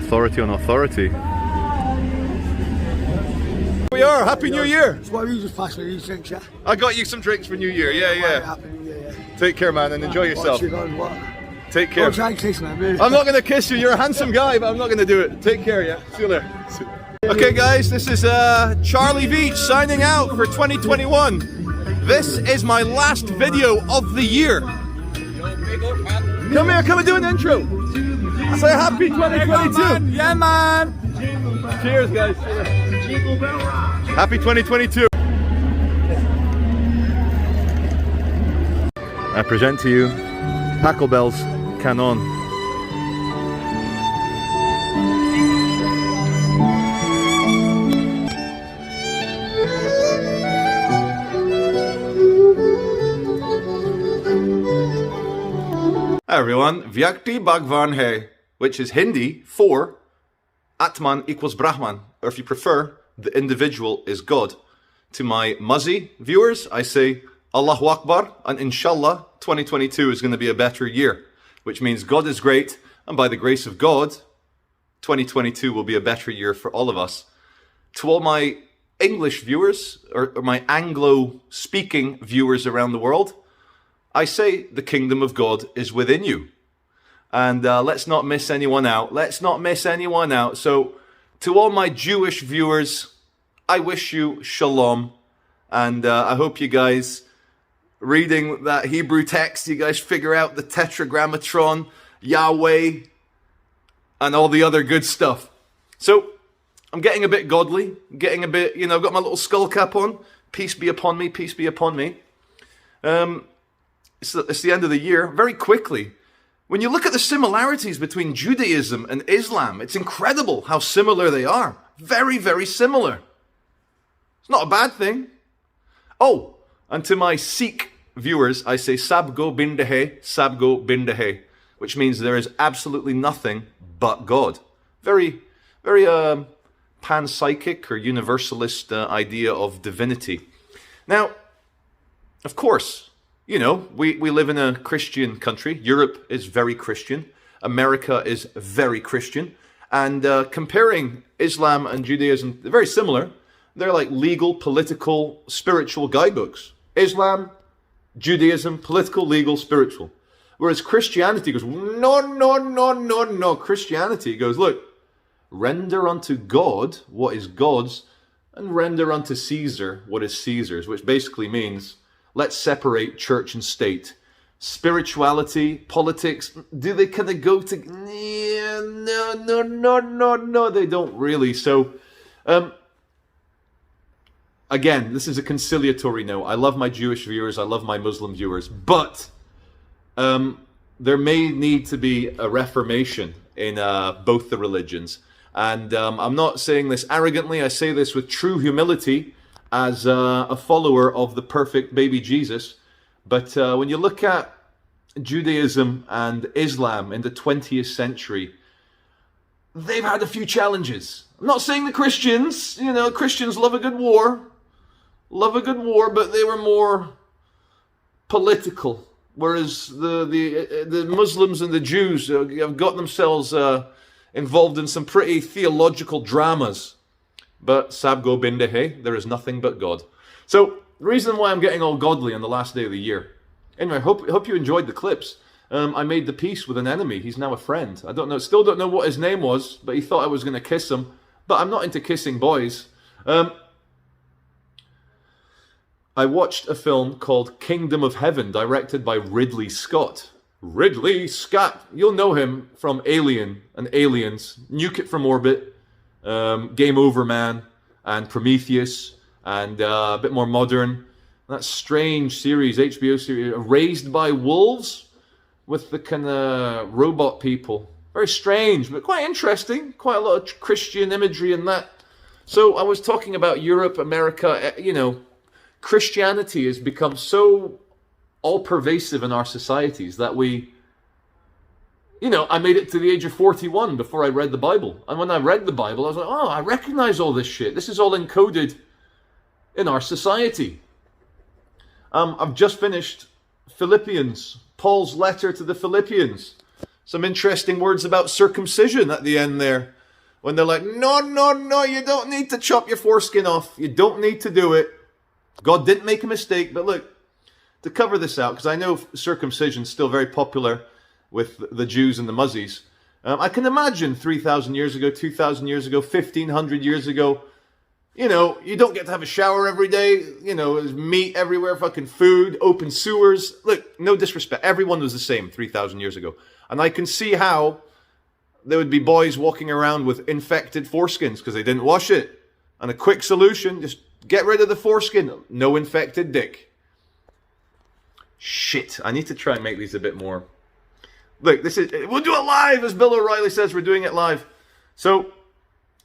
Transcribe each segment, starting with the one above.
authority on authority. We are. Happy New Year. That's why you just passed me these drinks, yeah? I got you some drinks for New Year. Yeah, yeah. Happy New Year, yeah. Take care, man, and enjoy yourself. What? Take care. Don't try and kiss me, man. I'm not going to kiss you. You're a handsome guy, but I'm not going to do it. Take care, yeah. See you later. Okay, guys, this is Charlie Veitch signing out for 2021. This is my last video of the year. Come here, come and do an intro. Say happy 2022. Yeah, man. Cheers, guys. Happy 2022. I present to you Pachelbel's Canon. Hi everyone, Vyakti Bhagwan Hai, which is Hindi for Atman equals Brahman, or if you prefer, the individual is God. To my Muzzy viewers, I say Allahu Akbar, and inshallah 2022 is going to be a better year, which means God is great, and by the grace of God, 2022 will be a better year for all of us. To all my English viewers, or my Anglo-speaking viewers around the world, I say the kingdom of God is within you. And let's not miss anyone out. Let's not miss anyone out. So to all my Jewish viewers, I wish you shalom. And I hope you guys, reading that Hebrew text, you guys figure out the tetragrammaton, Yahweh, and all the other good stuff. So I'm getting a bit godly, getting a bit, I've got my little skull cap on. Peace be upon me, peace be upon me. It's the end of the year. Very quickly, when you look at the similarities between Judaism and Islam, it's incredible how similar they are. Very, very similar. It's not a bad thing. Oh, and to my Sikh viewers, I say Sabgo Bindahe, which means there is absolutely nothing but God. Very, very panpsychic or universalist idea of divinity. Now, of course, we live in a Christian country. Europe is very Christian. America is very Christian. And comparing Islam and Judaism, they're very similar. They're like legal, political, spiritual guidebooks. Islam, Judaism, political, legal, spiritual. Whereas Christianity goes, no. Christianity goes, look, render unto God what is God's, and render unto Caesar what is Caesar's, which basically means, let's separate church and state. Spirituality, politics, do they kind of go to... No, they don't really. So, again, this is a conciliatory note. I love my Jewish viewers, I love my Muslim viewers, but there may need to be a reformation in both the religions. And I'm not saying this arrogantly, I say this with true humility, as a follower of the perfect baby Jesus. But when you look at Judaism and Islam in the 20th century, they've had a few challenges. I'm not saying the Christians, Christians love a good war, but they were more political. Whereas the Muslims and the Jews have got themselves involved in some pretty theological dramas. But Sabgo Bindahe, there is nothing but God. So, the reason why I'm getting all godly on the last day of the year. Anyway, hope you enjoyed the clips. I made the peace with an enemy. He's now a friend. I don't know, still don't know what his name was, but he thought I was going to kiss him. But I'm not into kissing boys. I watched a film called Kingdom of Heaven, directed by Ridley Scott. Ridley Scott! You'll know him from Alien and Aliens, Nuke It from Orbit, Game Over Man, and Prometheus, and a bit more modern. That strange series, HBO series, Raised by Wolves, with the kind of robot people. Very strange, but quite interesting. Quite a lot of Christian imagery in that. So I was talking about Europe, America, Christianity has become so all-pervasive in our societies that I made it to the age of 41 before I read the Bible. And when I read the Bible, I was like, oh, I recognize all this shit. This is all encoded in our society. I've just finished Philippians, Paul's letter to the Philippians. Some interesting words about circumcision at the end there. When they're like, no, no, no, you don't need to chop your foreskin off. You don't need to do it. God didn't make a mistake. But look, to cover this out, because I know circumcision is still very popular with the Jews and the Muzzies. I can imagine 3,000 years ago, 2,000 years ago, 1,500 years ago, you know, you don't get to have a shower every day. You know, there's meat everywhere, fucking food, open sewers. Look, no disrespect. Everyone was the same 3,000 years ago. And I can see how there would be boys walking around with infected foreskins because they didn't wash it. And a quick solution, just get rid of the foreskin. No infected dick. Shit, I need to try and make these a bit more... Look, we'll do it live, as Bill O'Reilly says, we're doing it live. So,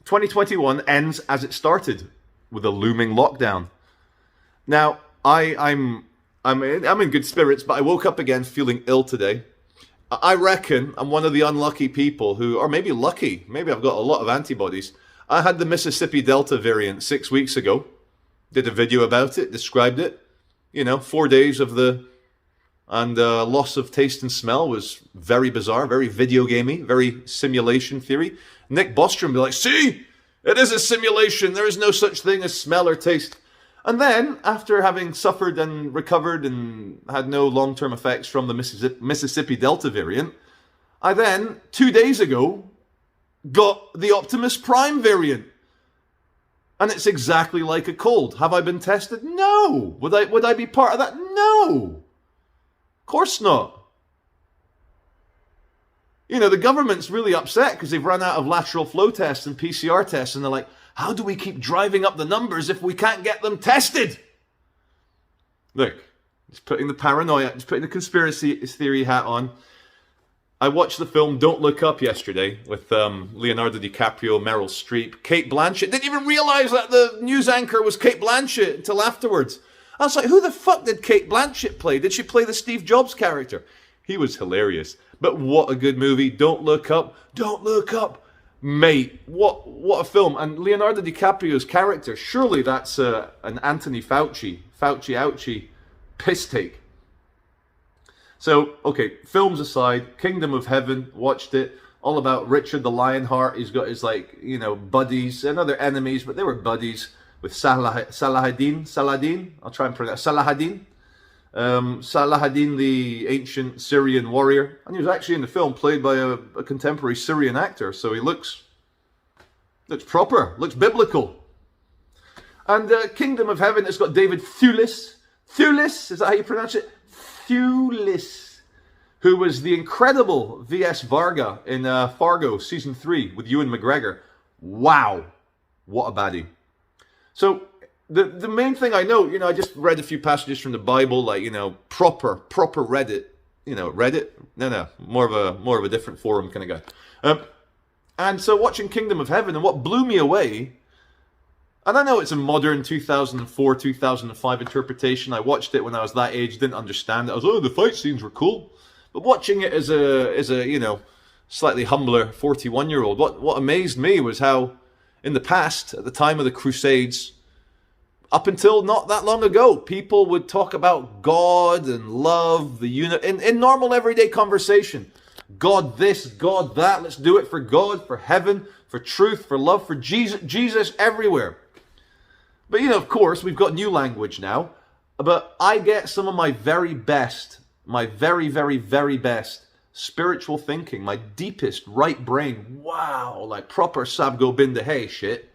2021 ends as it started, with a looming lockdown. Now, I'm in good spirits, but I woke up again feeling ill today. I reckon I'm one of the unlucky people who, or maybe lucky, maybe I've got a lot of antibodies. I had the Mississippi Delta variant 6 weeks ago. Did a video about it, described it. You know, 4 days of the... And loss of taste and smell was very bizarre, very video gamey, very simulation theory. Nick Bostrom be like, see, it is a simulation. There is no such thing as smell or taste. And then, after having suffered and recovered and had no long-term effects from the Mississippi Delta variant, I then, 2 days ago, got the Optimus Prime variant. And it's exactly like a cold. Have I been tested? No. Would I be part of that? No. Of course not. You know, the government's really upset because they've run out of lateral flow tests and PCR tests, and they're like, how do we keep driving up the numbers if we can't get them tested? Look, just putting the paranoia, just putting the conspiracy theory hat on. I watched the film Don't Look Up yesterday with Leonardo DiCaprio, Meryl Streep, Kate Blanchett. Didn't even realize that the news anchor was Kate Blanchett until afterwards. I was like, who the fuck did Kate Blanchett play? Did she play the Steve Jobs character? He was hilarious. But what a good movie. Don't Look Up. Don't Look Up. Mate, what a film. And Leonardo DiCaprio's character, surely that's an Anthony Fauci ouchie piss take. So, okay, films aside, Kingdom of Heaven, watched it. All about Richard the Lionheart. He's got his, like, you know, buddies and other enemies, but they were buddies. With Saladin, I'll try and pronounce Saladin. Saladin, the ancient Syrian warrior. And he was actually in the film played by a contemporary Syrian actor. So he looks proper, looks biblical. And Kingdom of Heaven, it's got David Thewlis. Thewlis, is that how you pronounce it? Thewlis. Who was the incredible V.S. Varga in Fargo Season 3 with Ewan McGregor. Wow. What a baddie. So, the main thing I know, you know, I just read a few passages from the Bible, like, you know, proper Reddit, you know, Reddit? No, more of a different forum kind of guy. And so watching Kingdom of Heaven, and what blew me away, and I know it's a modern 2004, 2005 interpretation, I watched it when I was that age, didn't understand it, I was, oh, the fight scenes were cool, but watching it as a you know, slightly humbler 41-year-old, what amazed me was how, in the past, at the time of the Crusades, up until not that long ago, people would talk about God and love, the in normal everyday conversation. God this, God that, let's do it for God, for heaven, for truth, for love, for Jesus everywhere. But you know, of course, we've got new language now, but I get some of my very best, my very, very, very best spiritual thinking, my deepest right brain, wow, like proper Sab Gobind hey shit,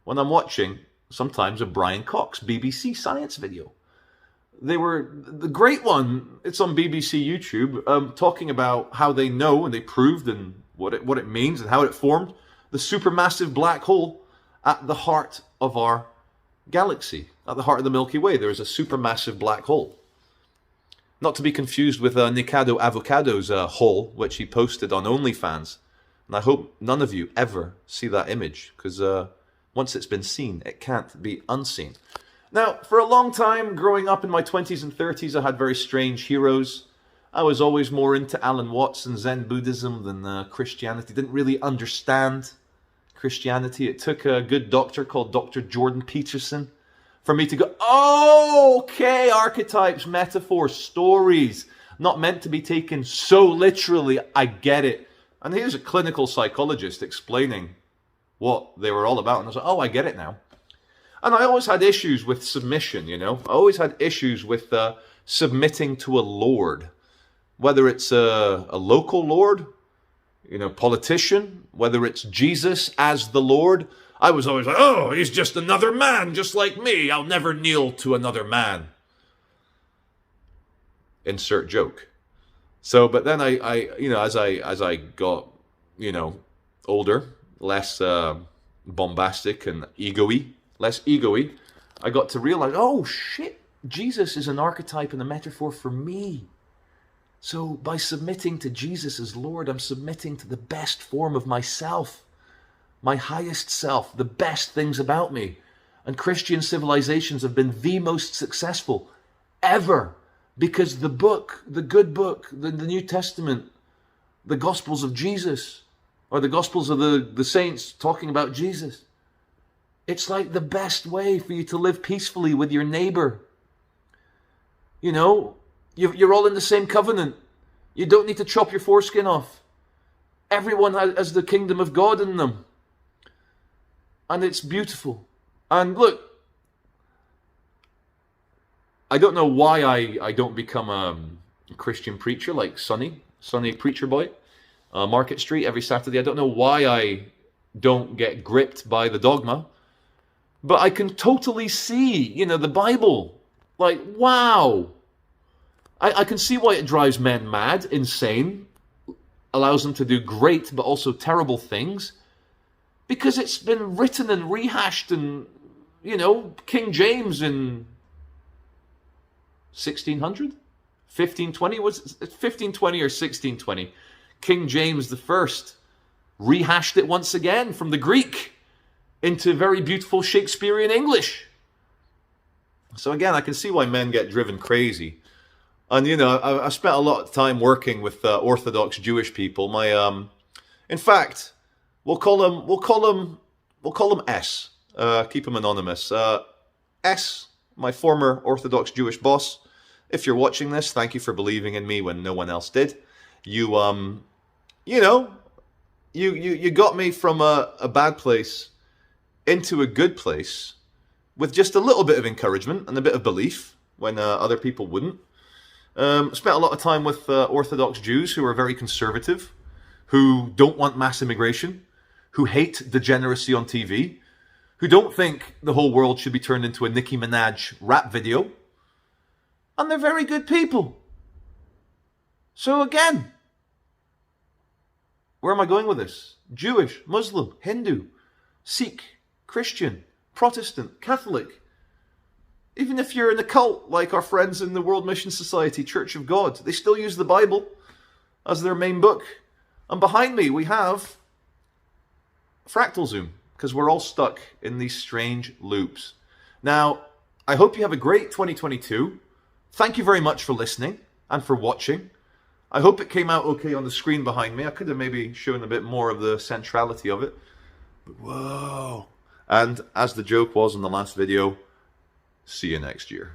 when I'm watching sometimes a Brian Cox BBC science video. They were, the great one, it's on BBC YouTube, talking about how they know and they proved and what it means and how it formed the supermassive black hole at the heart of our galaxy, at the heart of the Milky Way. There is a supermassive black hole. Not to be confused with Nikado Avocado's hole, which he posted on OnlyFans. And I hope none of you ever see that image, because once it's been seen, it can't be unseen. Now, for a long time, growing up in my 20s and 30s, I had very strange heroes. I was always more into Alan Watts and Zen Buddhism than Christianity. Didn't really understand Christianity. It took a good doctor called Dr. Jordan Peterson for me to go, oh, okay, archetypes, metaphors, stories, not meant to be taken so literally. I get it. And he was a clinical psychologist explaining what they were all about. And I was like, oh, I get it now. And I always had issues with submission, you know. I always had issues with submitting to a lord. Whether it's a local lord, you know, politician, whether it's Jesus as the Lord. I was always like, oh, he's just another man, just like me. I'll never kneel to another man. Insert joke. So, but then I you know, as I got, you know, older, less bombastic and less ego-y, I got to realize, oh shit, Jesus is an archetype and a metaphor for me. So by submitting to Jesus as Lord, I'm submitting to the best form of myself, my highest self, the best things about me. And Christian civilizations have been the most successful ever because the book, the good book, the New Testament, the Gospels of Jesus, or the Gospels of the saints talking about Jesus, it's like the best way for you to live peacefully with your neighbor. You know, you're all in the same covenant. You don't need to chop your foreskin off. Everyone has the kingdom of God in them. And it's beautiful. And look, I don't know why I don't become a Christian preacher like Sonny Preacher Boy, Market Street every Saturday. I don't know why I don't get gripped by the dogma. But I can totally see, you know, the Bible. Like, wow. I can see why it drives men mad, insane, allows them to do great but also terrible things. Because it's been written and rehashed and, you know, King James in 1600? 1520? Was it 1520 or 1620? King James the First rehashed it once again from the Greek into very beautiful Shakespearean English. So again, I can see why men get driven crazy. And, you know, I spent a lot of time working with Orthodox Jewish people. In fact, we'll call him S. Keep him anonymous. S, my former Orthodox Jewish boss. If you're watching this, thank you for believing in me when no one else did. You know, you got me from a bad place into a good place with just a little bit of encouragement and a bit of belief when other people wouldn't. Spent a lot of time with Orthodox Jews who are very conservative, who don't want mass immigration, who hate degeneracy on TV, who don't think the whole world should be turned into a Nicki Minaj rap video. And they're very good people. So again, where am I going with this? Jewish, Muslim, Hindu, Sikh, Christian, Protestant, Catholic. Even if you're in a cult like our friends in the World Mission Society, Church of God, they still use the Bible as their main book. And behind me we have Fractal Zoom, because we're all stuck in these strange loops. Now, I hope you have a great 2022. Thank you very much for listening and for watching. I hope it came out okay on the screen behind me. I could have maybe shown a bit more of the centrality of it. But whoa. And as the joke was in the last video, see you next year.